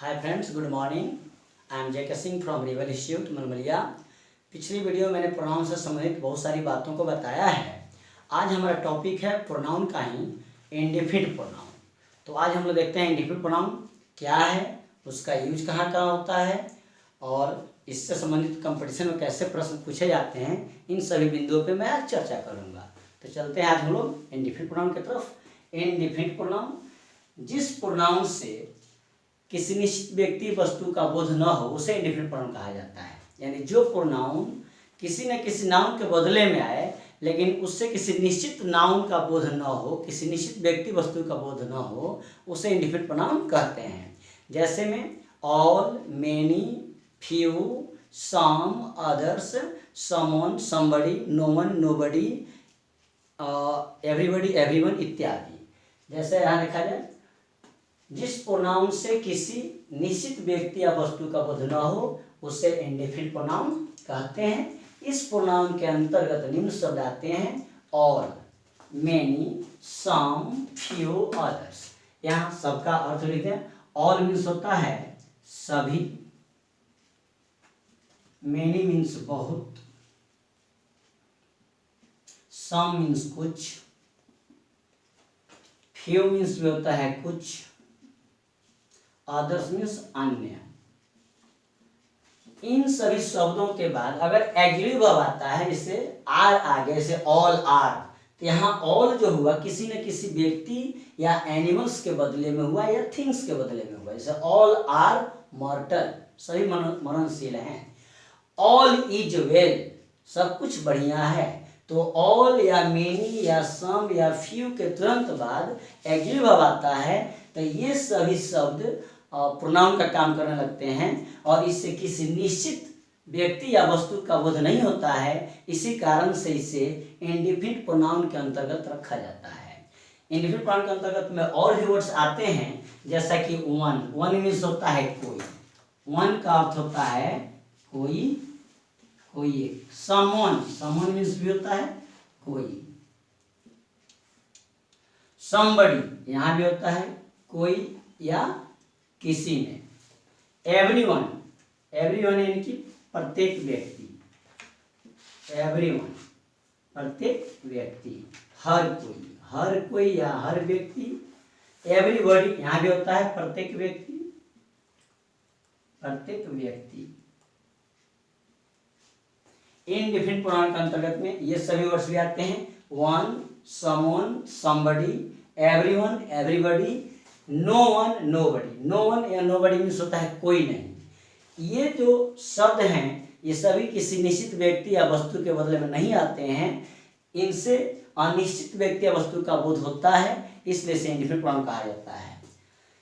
Hi friends, good morning. I am J K Singh from rival institute Malmaliya. पिछली video में मैंने pronoun से संबंधित बहुत सारी बातों को बताया है। आज हमारा टॉपिक है प्रोनाउन का ही इंडेफिनिट प्रोनाउन। तो आज हम लोग देखते हैं इंडेफिनिट प्रोनाउन क्या है, उसका यूज कहाँ कहाँ होता है और इससे संबंधित कंपटीशन में कैसे प्रश्न पूछे जाते हैं। इन सभी बिंदुओं पे मैं आज चर्चा करूँगा। तो चलते हैं आज हम लोग इंडेफिनिट प्रोनाउन की तरफ। इंडेफिनिट प्रोनाउन जिस प्रोनाउन से किसी निश्चित व्यक्ति वस्तु का बोध न हो उसे इंडेफिनिट प्रोनाउन कहा जाता है। यानी जो प्रोनाउन किसी न किसी नाउन के बदले में आए लेकिन उससे किसी निश्चित नाउन का बोध न हो, किसी निश्चित व्यक्ति वस्तु का बोध न हो, उसे इंडेफिनिट प्रोनाउन कहते हैं। जैसे में all, many, few, some, others, someone, somebody, no one, nobody, everybody, everyone इत्यादि। जैसे यहाँ लिखा जाए, जिस प्रोनाउन से किसी निश्चित व्यक्ति या वस्तु का बोध न हो उसे इंडेफिनिट प्रोनाउन कहते हैं। इस प्रोनाउन के अंतर्गत निम्न शब्द आते हैं ऑल, मेनी, सम, फ्यू, अदर्स। यहाँ सबका अर्थ लिखते हैं। ऑल मीन्स होता है सभी, मेनी मीन्स बहुत, सम मीन्स कुछ, फ्यू मीन्स भी होता है कुछ, अदर्स मीन्स अन्य। इन सभी शब्दों के बाद अगर एग्री वर्ब आता है, जैसे आर आगे, जैसे ऑल आर, तो यहाँ ऑल जो हुआ किसी न किसी व्यक्ति या एनिमल्स के बदले में हुआ या थिंग्स के बदले में हुआ। जैसे ऑल आर मॉर्टल, सभी मरणशील हैं। ऑल इज वेल, सब कुछ बढ़िया है। तो ऑल या मेनी या सम या फ्यू के तुरंत बाद एग्री वर्ब आता है, तो ये सभी शब्द प्रोनाउन का काम करने लगते हैं और इससे किसी निश्चित व्यक्ति या वस्तु का बोध नहीं होता है। इसी कारण से इसे इंडेफिनिट प्रोनाउन के अंतर्गत रखा जाता है। इंडेफिनिट प्रोनाउन के अंतर्गत में और भी वर्ड्स आते हैं, जैसा कि वन। वन मीन्स होता है कोई, वन का अर्थ होता है कोई, कोई एक। समवन, समवन मीन्स भी होता है कोई। समबडी, यहाँ भी होता है कोई या किसी ने। एवरीवन, एवरीवन यानी कि प्रत्येक व्यक्ति, एवरीवन प्रत्येक व्यक्ति, हर कोई, हर कोई या हर व्यक्ति। एवरीबॉडी, यहाँ भी होता है प्रत्येक व्यक्ति, प्रत्येक व्यक्ति। इंडेफिनिट प्रोनाउन के अंतर्गत में ये सभी वर्ड्स भी आते हैं। One, someone, somebody, everyone, everybody, no one, nobody. No one या नोबडी मीन्स होता है कोई नहीं। ये जो शब्द हैं ये सभी किसी निश्चित व्यक्ति या वस्तु के बदले में नहीं आते हैं। इनसे अनिश्चित व्यक्ति या वस्तु का बोध होता है, इसलिए इसे इंडेफिनिट प्रोनाउन कहा जाता है।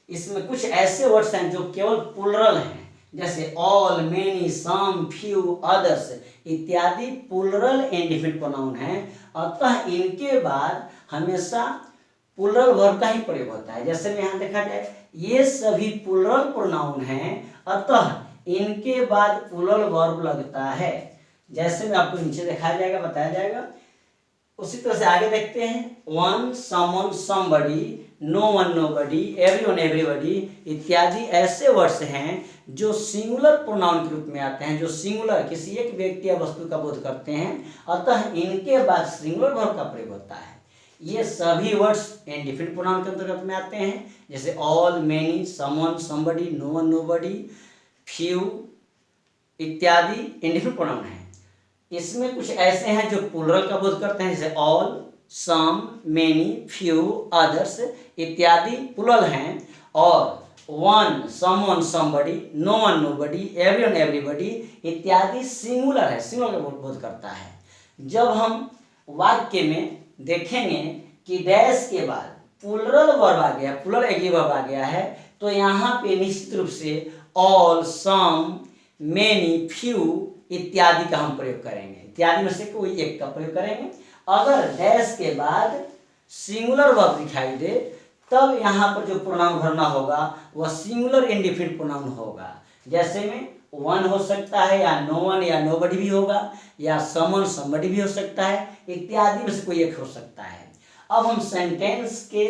इसमें कुछ ऐसे वर्ड्स हैं जो केवल प्लूरल हैं, जैसे ऑल, मेनी, सम, फ्यू, अदर्स इत्यादि प्लूरल इंडेफिनिट प्रोनाउन हैं। अतः इनके बाद हमेशा प्लूरल वर्ब का ही प्रयोग होता है। जैसे में यहाँ देखा जाए, ये सभी प्लूरल प्रोनाउन हैं, अतः इनके बाद प्लूरल वर्ब लगता है। जैसे में आपको नीचे दिखाया जाएगा, बताया जाएगा। उसी तरह से आगे देखते हैं। One, someone, somebody, no one, nobody, everyone, everybody इत्यादि ऐसे वर्ड्स हैं जो सिंगुलर प्रोनाउन के रूप में आते हैं, जो सिंगुलर किसी एक व्यक्ति या वस्तु का बोध करते हैं। अतः इनके बाद सिंगुलर वर्ब का प्रयोग होता है। ये सभी वर्ड्स इंडेफिनिट प्रोनाउन के अंतर्गत में आते हैं, जैसे all, many, someone, somebody, no one, nobody, few इत्यादि इंडेफिनिट प्रोनाउन हैं। इसमें कुछ ऐसे हैं जो प्लूरल का बोध करते हैं, जैसे all, some, many, few, others इत्यादि प्लूरल हैं। और one, someone, somebody, no one, nobody, everyone, everybody इत्यादि सिंगुलर है, सिंगुलर का बोध करता है। जब हम वाक्य में देखेंगे कि डैश के बाद प्लूरल वर्ब आ गया, प्लूरल एडजेक्टिव आ गया है, तो यहाँ पे निश्चित रूप से ऑल, सम, मेनी, फ्यू इत्यादि का हम प्रयोग करेंगे। इत्यादि में से कोई एक का प्रयोग करेंगे। अगर डैश के बाद सिंगुलर वर्ब दिखाई दे तब यहाँ पर जो प्रोनाउन भरना होगा वह सिंगुलर इंडेफिनिट प्रोनाउन होगा। जैसे में वन हो सकता है या नो वन या नोबडी भी होगा, या समवन, समबडी भी हो सकता है, इत्यादि में से कोई एक हो सकता है। अब हम सेंटेंस के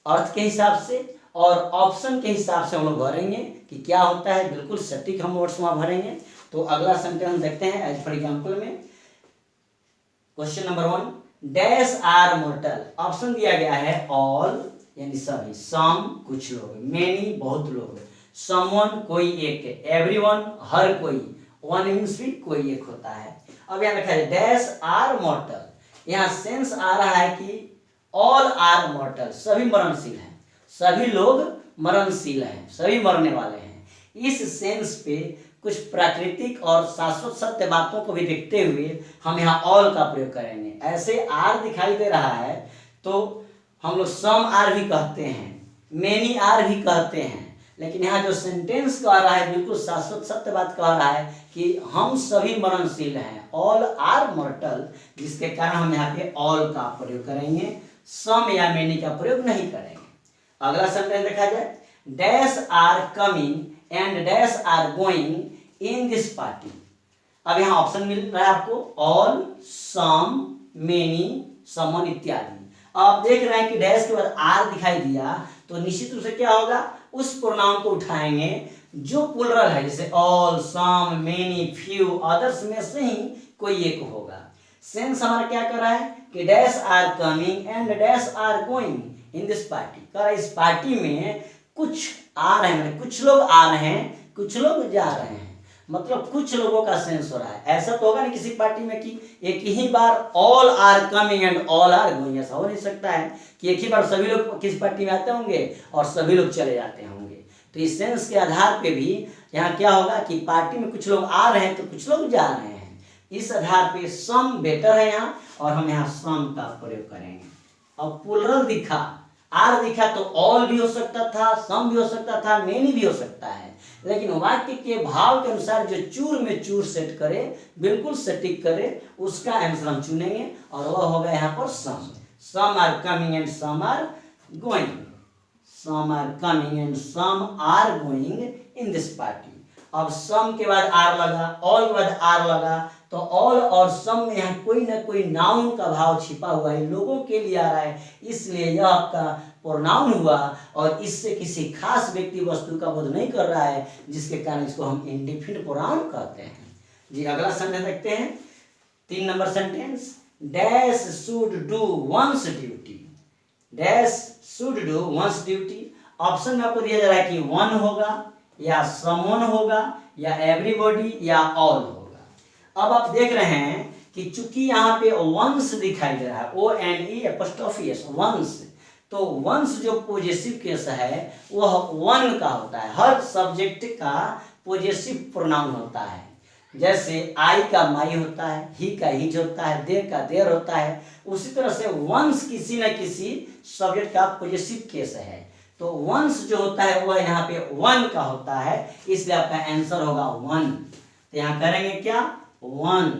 अर्थ के हिसाब से और ऑप्शन के हिसाब से हम लोग भरेंगे कि क्या होता है, बिल्कुल सटीक हम वर्ड्स वहाँ भरेंगे। तो अगला सेंटेंस देखते हैं एज फॉर एग्जाम्पल में। Question number 1, dash are mortal. Option दिया गया है ऑल यानी सभी, सम कुछ लोग, मेनी बहुत लोग, समवन कोई एक, एवरीवन हर कोई, वन मीन्स भी कोई एक होता है। अब यहाँ लिखा है डैश आर मॉर्टल। यहाँ सेंस आ रहा है कि ऑल आर मॉर्टल, सभी मरणशील हैं, सभी लोग मरणशील हैं, सभी मरने वाले हैं। इस सेंस पे कुछ प्राकृतिक और शाश्वत सत्य बातों को भी देखते हुए हम यहाँ ऑल का प्रयोग करेंगे। ऐसे आर दिखाई दे रहा है तो हम लोग सम आर भी कहते हैं, मेनी आर भी कहते हैं, लेकिन यहाँ जो सेंटेंस कह रहा है बिल्कुल शाश्वत सत्य बात कह रहा है कि हम सभी मरणशील हैं, ऑल आर मॉर्टल, जिसके कारण हम यहाँ पे ऑल का प्रयोग करेंगे, सम या मेनी का प्रयोग नहीं करेंगे। अगला सेंटेंस देखा जाए, dash are coming and dash are going in this party. अब यहाँ ऑप्शन मिल रहा है आपको ऑल, सम, मेनी, समवन इत्यादि। आप देख रहे हैं कि डैश के बाद आर दिखाई दिया तो निश्चित रूप से क्या होगा, उस प्रोनाउन को उठाएंगे जो प्लुरल है, जैसे all, some, many, few, others में से ही कोई एक होगा। सेंस हमारा क्या कर रहा है कि dash are coming and dash are going in this party. कर इस पार्टी में कुछ आ रहे हैं, कुछ लोग आ रहे हैं, कुछ लोग जा रहे हैं, मतलब कुछ लोगों का सेंस हो रहा है। ऐसा तो होगा नहीं किसी पार्टी में कि एक ही बार all are coming and all are going, ऐसा हो नहीं सकता है कि एक ही बार सभी लोग किसी पार्टी में आते होंगे और सभी लोग चले जाते होंगे। तो इस सेंस के आधार पे भी यहाँ क्या होगा कि पार्टी में कुछ लोग आ रहे हैं तो कुछ लोग जा रहे हैं। इस आधार पे सम बेटर है यहाँ और हम यहाँ सम का प्रयोग करेंगे। अब प्लुरल दिखा, आर दिखा तो ऑल भी हो सकता था, सम भी हो सकता था, मेनी भी हो सकता है, लेकिन वाक्य के भाव के अनुसार जो चूर में चूर सेट करे, बिल्कुल सटीक करे, उसका आंसर हम चुनेंगे और वह होगा यहाँ पर some. Some are coming and some are going, some are coming and some are going in this party. अब सम के बाद आर लगा, ऑल के बाद आर लगा, तो ऑल और सम में यहाँ कोई ना कोई नाउन का भाव छिपा हुआ है, लोगों के लिए आ रहा है, इसलिए यह आपका प्रोनाउन हुआ और इससे किसी खास व्यक्ति वस्तु का बोध नहीं कर रहा है, जिसके कारण इसको हम इंडिफिनिट प्रोनाउन कहते हैं। जी अगला सेंटेंस देखते हैं, 3 number sentence, dash should do one's duty. Dash should do one's duty. Option में आपको दिया जा रहा है कि वन होगा या समवन होगा या एवरीबॉडी या ऑल होगा। अब आप देख रहे हैं कि चूंकि यहाँ पे वंस दिखाई दे रहा है, ONE वंस, तो वंस जो पॉजिटिव केस है वह वन का होता है। हर सब्जेक्ट का पॉजिटिव प्रोनाउन होता है, जैसे आई का माई होता है, ही का हिज होता है, देर का देर होता है, उसी तरह से वंस किसी न किसी सब्जेक्ट का पॉजिटिव केस है। तो वंस जो होता है वह यहाँ पे वन का होता है, इसलिए आपका आंसर होगा वन। तो यहाँ करेंगे क्या, one,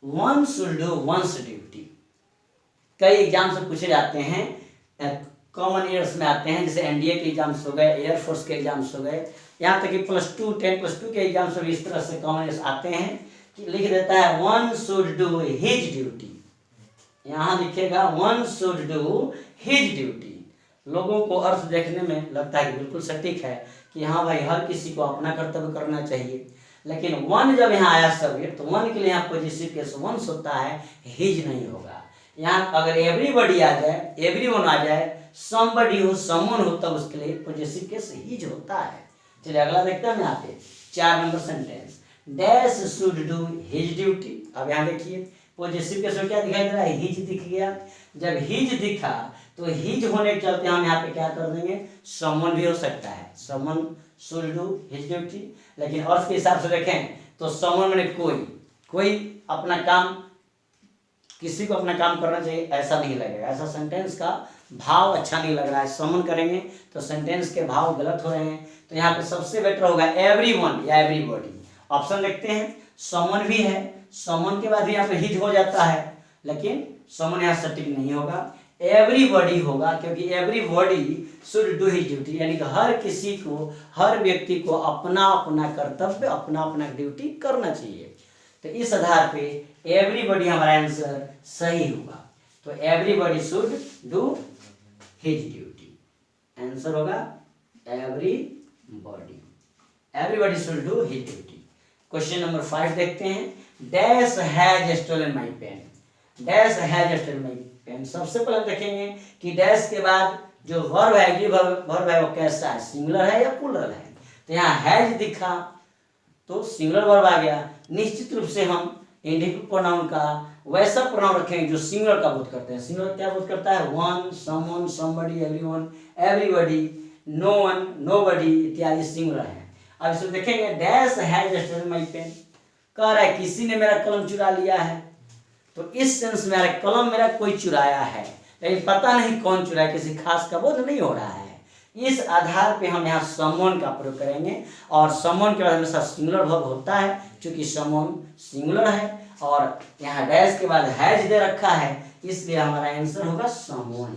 one should do one's duty. कई एग्जाम से पूछे जाते हैं, कॉमन ईयर्स में आते हैं, जैसे एनडीए के एग्जाम्स हो गए, एयरफोर्स के एग्जाम्स हो गए, यहाँ तक कि +2 10+2 के एग्जाम्स में भी इस तरह से कॉमन ईयर्स आते हैं कि लिख देता है one should do his duty. यहाँ लिखेगा one should do his duty. लोगों को अर्थ देखने में लगता है कि बिल्कुल सटीक है कि हाँ भाई हर किसी को अपना कर्तव्य करना चाहिए, लेकिन वन जब यहाँ आया सब्जेक्ट तो वन के लिए यहाँ पॉजिटिव केस वंस होता है, हिज नहीं होगा। यहाँ अगर एवरीबॉडी आ जाए, एवरीवन आ जाए, समबडी हो, समवन हो, तब उसके लिए पॉजिटिव केस हिज होता है। चलिए अगला देखते हैं यहाँ पे 4 number sentence, dash should do his duty. अब यहाँ देखिए पॉजिटिव केस में क्या दिखाई दे रहा है, हिज दिख गया। जब हिज दिखा तो हिज होने के चलते हम यहाँ पे क्या कर देंगे, समवन भी हो सकता है, someone should do his duty. लेकिन अर्थ के हिसाब से देखें तो समवन मैंने कोई अपना काम, किसी को अपना काम करना चाहिए ऐसा नहीं लगेगा, ऐसा सेंटेंस का भाव अच्छा नहीं लग रहा है। समवन करेंगे तो सेंटेंस के भाव गलत हो रहे हैं। तो यहाँ पे सबसे बेटर होगा एवरीवन या एवरीबॉडी। ऑप्शन देखते हैं, समवन भी है, समवन के बाद भी यहाँ पे हिज हो जाता है, लेकिन समवन यहाँ सटीक नहीं होगा, एवरीबॉडी होगा, क्योंकि everybody should do his duty, यानी कि हर किसी को, हर व्यक्ति को अपना अपना कर्तव्य, अपना अपना ड्यूटी करना चाहिए। तो इस आधार पे एवरीबॉडी हमारा आंसर सही होगा। तो everybody should do his duty, answer होगा everybody. Everybody should do his duty. Question number 5 देखते हैं। Dash has stolen my pen. Dash has stolen my pen. सबसे पहले देखेंगे कि डैश के बाद जो वर्ब है, वर्ब है वो कैसा है, सिंगुलर है या प्लूरल है। तो यहाँ हैज दिखा तो सिंगुलर वर्ब आ गया। निश्चित रूप से हम इंडिफिनिट प्रोनाउन का वैसा प्रोनाउन रखेंगे जो सिंगुलर का बोध करते हैं। सिंगुलर क्या बोध करता है, one, someone, somebody, everyone, everybody, no one, nobody इत्यादि सिंगुलर है। अब इसको देखेंगे। Dash has stolen my pen, कह रहा है किसी ने मेरा कलम चुरा लिया है। तो इस सेंस में कलम मेरा कोई चुराया है, लेकिन पता नहीं कौन चुराया, किसी खास का बोध नहीं हो रहा है। इस आधार पे हम यहाँ समवन का प्रयोग करेंगे और समवन के बाद हमेशा सिंगुलर वर्ब होता है, क्योंकि समवन सिंगुलर है और यहाँ डैश के बाद हैज दे रखा है, इसलिए हमारा आंसर होगा someone.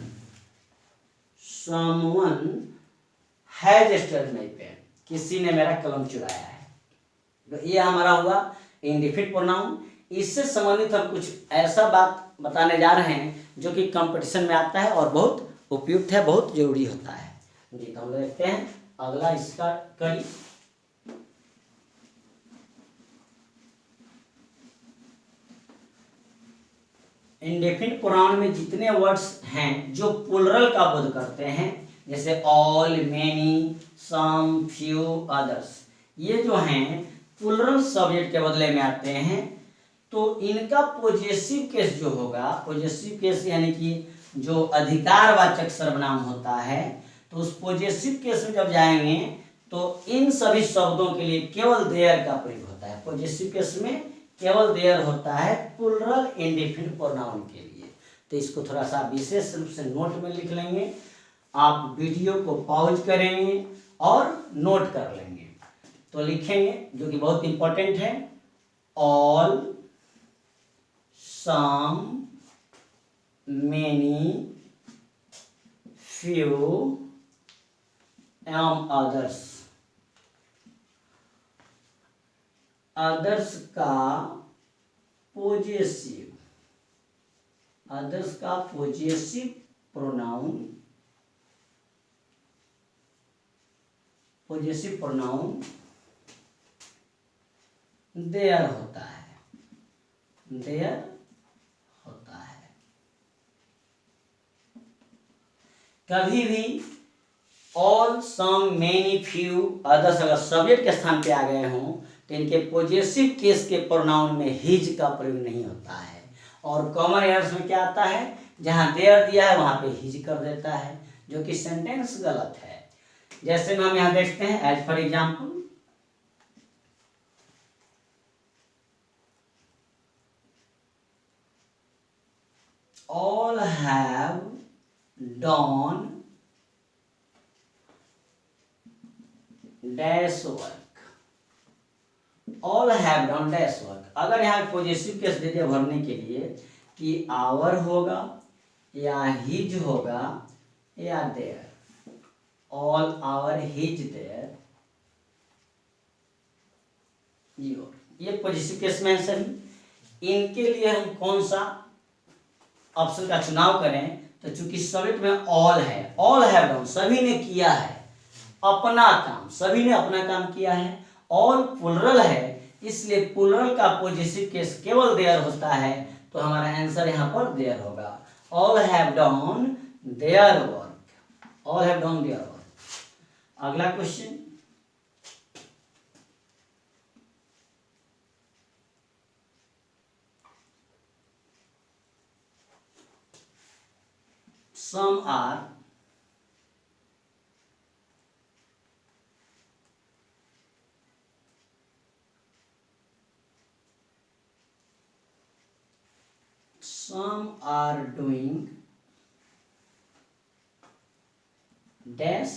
Someone has stolen my pen, किसी ने मेरा कलम चुराया है। तो ये हमारा हुआ इंडिफिनिट प्रोनाउन। इससे संबंधित हम कुछ ऐसा बात बताने जा रहे हैं जो कि कंपटीशन में आता है और बहुत उपयुक्त है, बहुत जरूरी होता है जी। तो हम देखते हैं अगला इसका कड़ी। इंडेफिनिट प्रोनाउन में जितने वर्ड्स हैं जो प्लूरल का बोध करते हैं, जैसे ऑल, मेनी, सम, फ्यू, अदर्स, ये जो हैं प्लूरल सब्जेक्ट के बदले में आते हैं। तो इनका पॉजेसिव केस जो होगा, पॉजेसिव केस यानी कि जो अधिकारवाचक सर्वनाम होता है, तो उस पॉजेसिव केस में जब जाएंगे तो इन सभी शब्दों के लिए केवल देयर का प्रयोग होता है। पॉजेसिव केस में केवल देयर होता है प्लूरल इंडिफिनिट प्रोनाउन के लिए। तो इसको थोड़ा सा विशेष रूप से नोट में लिख लेंगे। आप वीडियो को पॉज करेंगे और नोट कर लेंगे। तो लिखेंगे जो कि बहुत इंपॉर्टेंट है, ऑल, सम, मेनी, फ्यू एवं अदर्स। अदर्स का पॉजेसिव, अदर्स का possessive pronoun, possessive pronoun their होता है, देयर होता है। कभी भी all, some, many, few, others अगर सब्जेक्ट के स्थान पे आ गए हों तो इनके पॉजेसिव केस के प्रोनाउन में हिज का प्रयोग नहीं होता है। और कॉमन एरर्स में क्या आता है, जहां देयर दिया है वहां पे हिज कर देता है, जो कि सेंटेंस गलत है। जैसे हम यहां देखते हैं, as for example, all have done dash work, all have done dash work। अगर यहाँ पॉजिटिव केस दे दिया भरने के लिए कि आवर होगा या हिज होगा या their, all our his their, ये पॉजिटिव केस में आंसर। इनके लिए हम कौन सा ऑप्शन का चुनाव करें, तो चूंकि सब्जेक्ट में ऑल है, ऑल हैव डन, सभी ने किया है अपना काम, सभी ने अपना काम किया है। ऑल प्लूरल है, इसलिए प्लूरल का पॉजिटिव केस केवल देयर होता है, तो हमारा आंसर यहाँ पर देयर होगा। All have done their work, all have done their work. अगला question, some are doing dash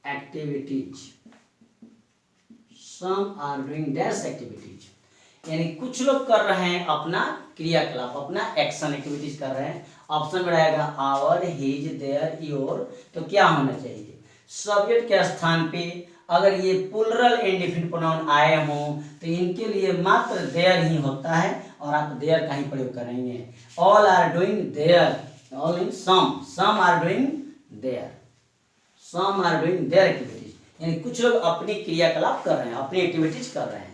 activities, some are doing dash activities, यानी कुछ लोग कर रहे हैं अपना क्रियाकलाप, अपना एक्शन, एक्टिविटीज कर रहे हैं। ऑप्शन में रहेगा आवर, हिज, देयर, योर। तो क्या होना चाहिए, सब्जेक्ट के स्थान पे अगर ये प्लूरल इंडिफिनिट प्रोनाउन आए हों तो इनके लिए मात्र देयर ही होता है और आप देयर का ही प्रयोग करेंगे। All are doing their, all in some, some are doing their, some are doing their activities, यानी कुछ लोग अपनी क्रियाकलाप कर रहे हैं, अपनी एक्टिविटीज कर रहे हैं।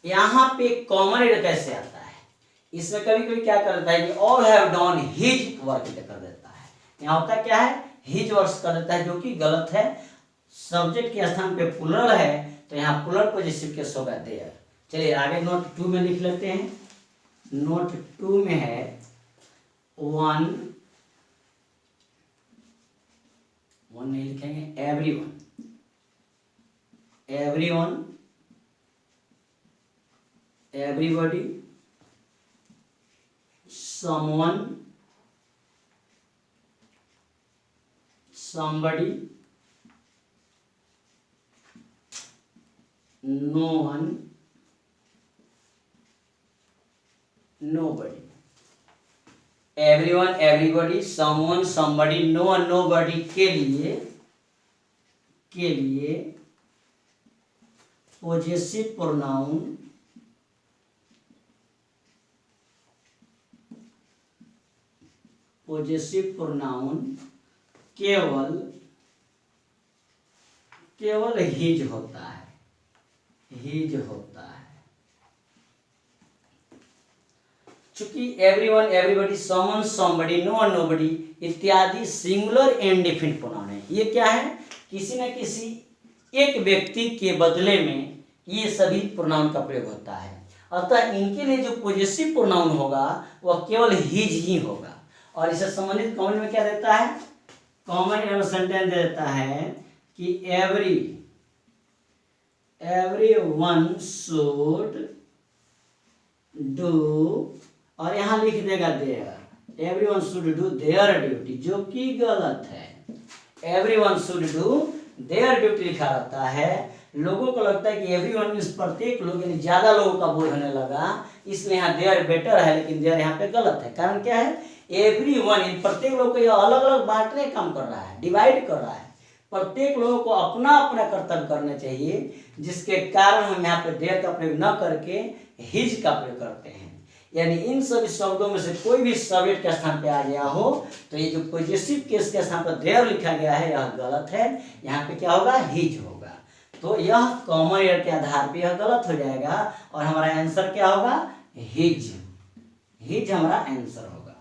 यहाँ पे कॉमन एरर कैसे आता है, इसमें कभी कभी क्या कर देता है कि all have done his work कर देता है। यहाँ होता क्या है, हिज वर्क कर देता है, जो कि गलत है। सब्जेक्ट के स्थान पे प्लूरल है तो यहाँ प्लूरल पॉजिटिव केस होगा देयर। चलिए आगे नोट 2 में लिख लेते हैं। नोट 2 में है वन नहीं लिखेंगे, everyone, everyone, everybody, someone, somebody, no one, nobody। everyone, everybody, someone, somebody, no one, nobody के लिए possessive pronoun पॉजेसिव प्रोनाउन केवल हिज होता है, हिज होता है। चूंकि everyone, everybody, someone, somebody, no one, nobody इत्यादि सिंगुलर एंड डेफिनिट प्रोनाउन है। ये क्या है, किसी न किसी एक व्यक्ति के बदले में ये सभी प्रोनाउन का प्रयोग होता है। अतः इनके लिए जो पॉजेसिव प्रोनाउन होगा वह केवल हिज ही होगा। और इसे संबंधित कॉमन में क्या देता है, कॉमन एरर सेंटेंस देता है कि एवरीवन शुड डू, और यहाँ लिख देगा their, everyone should do their duty, जो कि गलत है। Everyone should do their duty लिखा रहता है। लोगों को लगता है कि एवरीवन मीन्स प्रत्येक लोग, यानी ज्यादा लोगों का बोध होने लगा, इसलिए यहाँ देयर बेटर है, लेकिन देयर यहाँ पे गलत है। कारण क्या है, एवरीवन प्रत्येक लोग को यह अलग अलग बांटने काम कर रहा है, डिवाइड कर रहा है। प्रत्येक लोगों को अपना अपना कर्तव्य करना चाहिए, जिसके कारण हम यहाँ पे देयर का प्रयोग न करके हिज का प्रयोग करते हैं। यानी इन सभी शब्दों में से कोई भी सब्जेक्ट के स्थान पे आ गया हो तो ये जो पॉजिटिव केस के स्थान पर देयर लिखा गया है यह गलत है। यहाँ पे क्या होगा, हिज होगा। तो यह कॉमन एरर के आधार पे यह गलत हो जाएगा और हमारा आंसर क्या होगा, हिज। हिज हमारा आंसर होगा।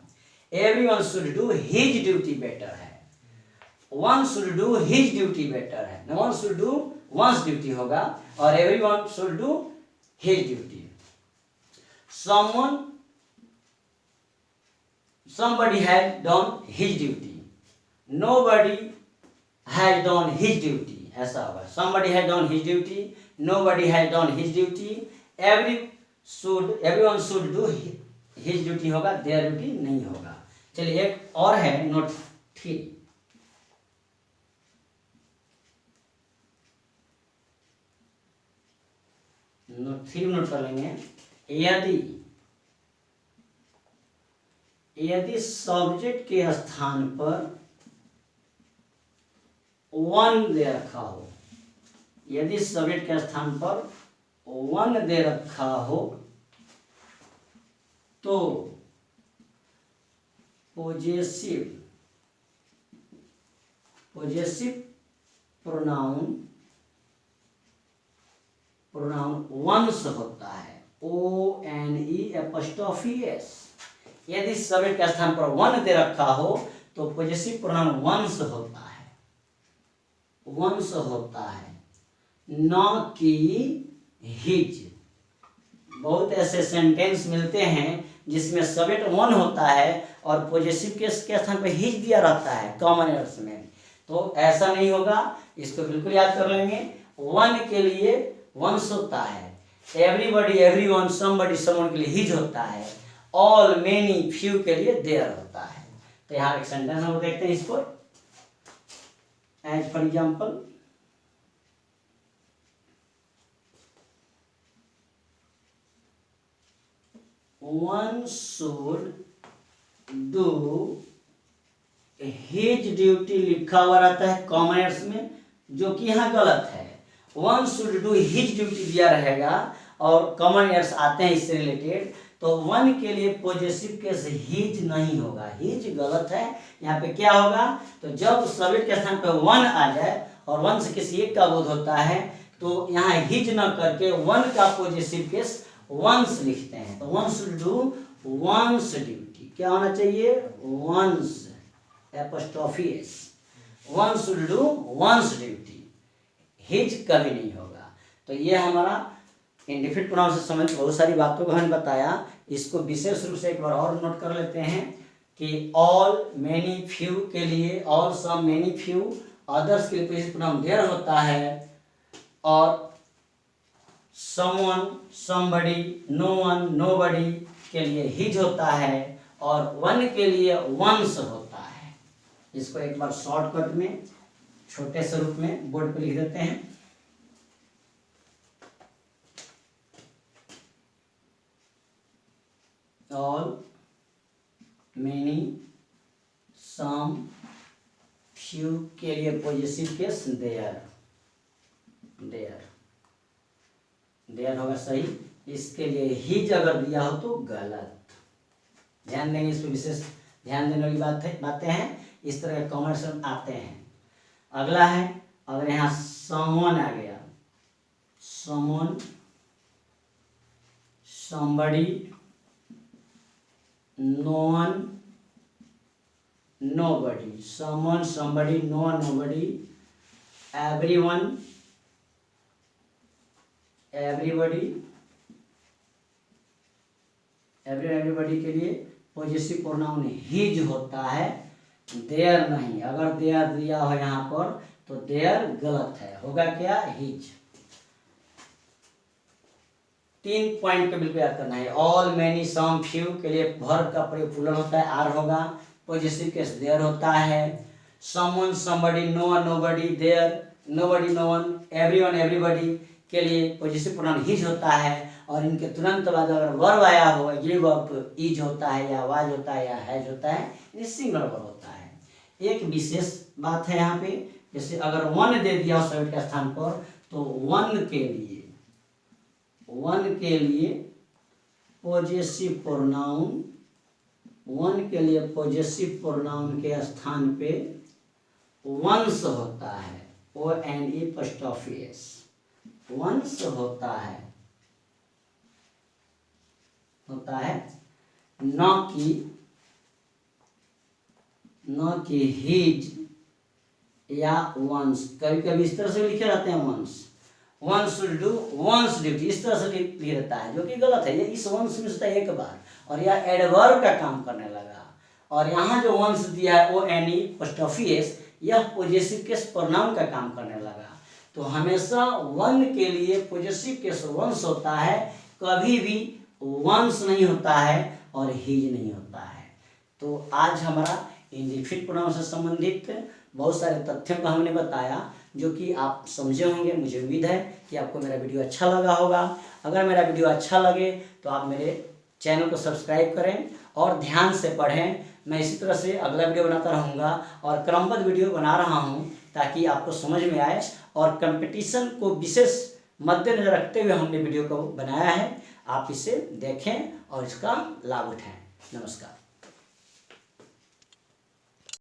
Everyone should do his duty better है, one should do his duty better है, no one should do one's duty होगा, और everyone should do his duty. somebody has done his duty, nobody has done his duty, ऐसा होगा। somebody has done his duty, nobody has done his duty, everyone should do his duty होगा, their duty नहीं होगा। चलिए एक और है note 3। Note 3 note कर लेंगे। यदि सब्जेक्ट के स्थान पर वन दे रखा हो, यदि सब्जेक्ट के स्थान पर वन दे रखा हो तो पॉजेसिव प्रोनाउन वंस होता है, ONE''S। यदि सब्जेक्ट के स्थान पर वन दे रखा हो तो पॉजेसिव प्रोनाउन वंस होता है, वंस होता है, न कि हिज। बहुत ऐसे सेंटेंस मिलते हैं जिसमें सब्जेक्ट वन होता है और पॉजेसिव के स्थान पर हिज दिया रहता है कॉमन एरर्स में, तो ऐसा नहीं होगा। इसको बिल्कुल याद कर लेंगे। वन के लिए वंस होता है, एवरीबॉडी, एवरीवन, समबडी, समवन के लिए हिज होता है, ऑल, मेनी, फ्यू के लिए देयर होता है। तो यहाँ एक सेंटेंस हम देखते हैं इसको। As for example, one should do his duty लिखा हुआ रहता है कॉमन एरर्स में, जो कि यहाँ गलत है। One should do his duty दिया रहेगा और कॉमन एरर्स आते हैं इससे रिलेटेड, तो वन के लिए पॉजिटिव केस हिज नहीं होगा, हिज गलत है। यहाँ पे क्या होगा, तो जब सब्जेक्ट के स्थान पे वन आ जाए और वन से किसी एक का बोध होता है तो यहाँ हिज न करके वन का पॉजिटिव केस वंस लिखते हैं। तो one should do one's duty, क्या होना चाहिए, one's apostrophe S, one should do one's duty, his कभी नहीं होगा। तो ये हमारा इंडेफिनिट प्रोनाउन से संबंधित बहुत सारी बातों को हमने बताया। इसको विशेष रूप से एक बार और नोट कर लेते हैं कि ऑल, मेनी, फ्यू के लिए all, some, many, few, others के लिए प्रेजेंट प्रोनाउन देयर होता है, और someone, somebody, no one, nobody के लिए हिज होता है, और वन के लिए वंस होता है। इसको एक बार शॉर्टकट में छोटे से रूप में बोर्ड पे लिख देते हैं। ऑल, मेनी, सम, फ्यू के लिए पॉजिटिव केस देयर, देयर होगा सही। इसके लिए हिज अगर दिया हो तो गलत। ध्यान देंगे, इस पर विशेष ध्यान देने वाली बातें हैं, इस तरह के कॉमर्स आते हैं। अगला है, अगर यहाँ समवन आ गया, someone, somebody, no one, nobody, someone, somebody, no one, nobody, everyone, everybody, everybody के लिए पॉजिटिव प्रोनाउन हिज होता है, देयर नहीं। अगर देयर दिया हो यहाँ पर तो देयर गलत है, होगा क्या, हिज। 3 पॉइंट को बिल्कुल याद करना है। ऑल, मेनी, सम, फ्यू के लिए वर्ब का प्रयोग प्लूरल होता है, आर होगा, पॉजिटिव केस देयर होता है। Someone, somebody, no one, nobody, their, nobody, no one, everyone, everybody के लिए पॉजिटिव प्रोनाउन हिज होता है, और इनके तुरंत बाद अगर वर्ब आया हो, ये वर्ब तो इज होता है, या वाज होता है, या हैज होता है, ये सिंगल वर्ब होता है। एक विशेष बात है यहाँ पे, जैसे अगर वन दे दिया हो सब्जेक्ट के स्थान पर, तो वन के लिए पॉजिटिव प्रोनाउन, वन के लिए पॉजिटिव प्रोनाउन के स्थान पे वंस होता है, ONE', वंस होता है, न कि हिज या वंस। कभी कभी इस तरह से लिखे रहते हैं one's, one should do one's duty, इस तरह से लिख रहता है, जो कि गलत है। ये इस वंस में से एक बार, और यह एडवर्ब का काम करने लगा, और यहाँ जो वंस दिया है ONE', यह पॉजिटिव केस प्रोनाउन का काम करने लगा। तो हमेशा वन के लिए पॉजिटिव केस वंस होता है, कभी भी वंस नहीं होता है और हिज नहीं होता है। तो आज हमारा इंडेफिनिट प्रोनाउन से संबंधित बहुत सारे तथ्यों को हमने बताया, जो कि आप समझे होंगे। मुझे उम्मीद है कि आपको मेरा वीडियो अच्छा लगा होगा। अगर मेरा वीडियो अच्छा लगे तो आप मेरे चैनल को सब्सक्राइब करें और ध्यान से पढ़ें। मैं इसी तरह से अगला वीडियो बनाता रहूँगा और क्रमबद्ध वीडियो बना रहा हूँ, ताकि आपको समझ में आए। और कंपटीशन को विशेष मद्देनजर रखते हुए हमने वीडियो को बनाया है। आप इसे देखें और इसका लाभ उठाएं। नमस्कार।